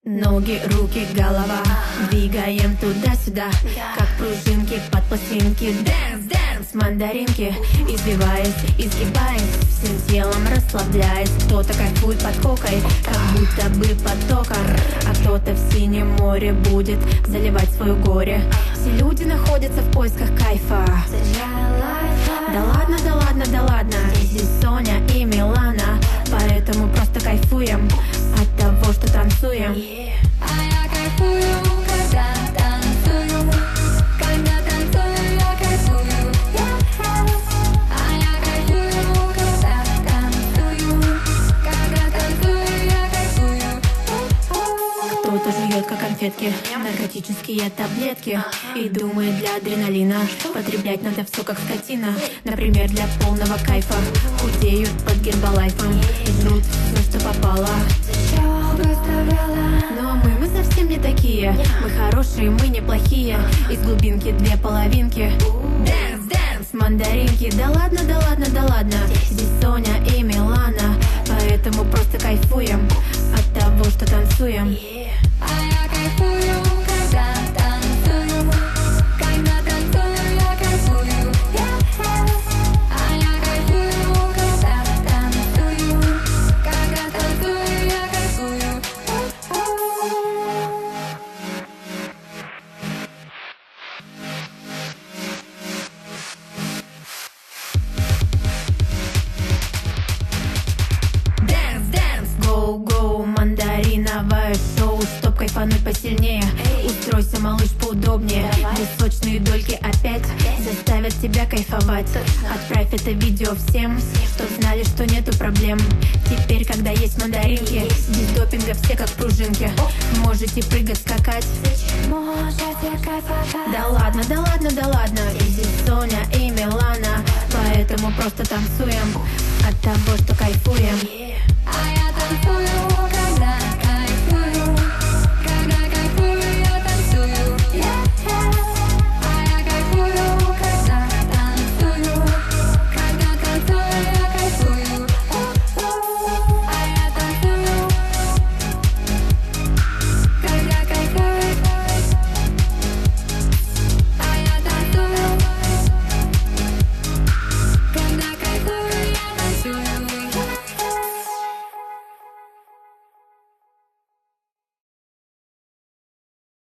Ноги, руки, голова, двигаем туда-сюда, как пружинки под пластинки. Дэнс, дэнс, мандаринки, извиваясь, изгибаясь, всем телом расслабляясь. Кто-то кайфует под кокой, как будто бы потоком, а кто-то в синем море будет заливать свое горе. Все люди находятся в поисках кайфа. Да ладно, да ладно, да ладно, здесь Соня и Милана, поэтому просто кайфуем от того, что танцуем. А я кайфую, когда танцую, когда танцую, я кайфую. А я кайфую, когда танцую, я кайфую. Кто-то жует, как конфетки, наркотические таблетки, и думает, для адреналина потреблять надо все как скотина. Например, для полного кайфа худеют под гербалайфом, жрут все, что попало. Но мы совсем не такие. Мы хорошие, мы неплохие. Из глубинки две половинки. Дэнс, дэнс, мандаринки. Да ладно, да ладно, да ладно, здесь Соня и Милана, поэтому просто кайфуем от того, что танцуем. А я кайфую, когда танцую, когда танцую, я кайфую. А я кайфую, когда танцую, я кайфую. Дэнс, дэнс, гоу-гоу, мандариновое шоу, чтоб кайфануть посильнее. Устройся, малыш, поудобнее. Песочные дольки опять заставят тебя кайфовать. Отправь это видео всем, чтоб знали, что нету проблем. Теперь, когда есть мандаринки, без допинга все как пружинки. Можете прыгать, скакать. Можете кайфовать. Да ладно, да ладно, да ладно, здесь Соня и Милана, поэтому просто танцуем от того, что кайфуем. А я танцую,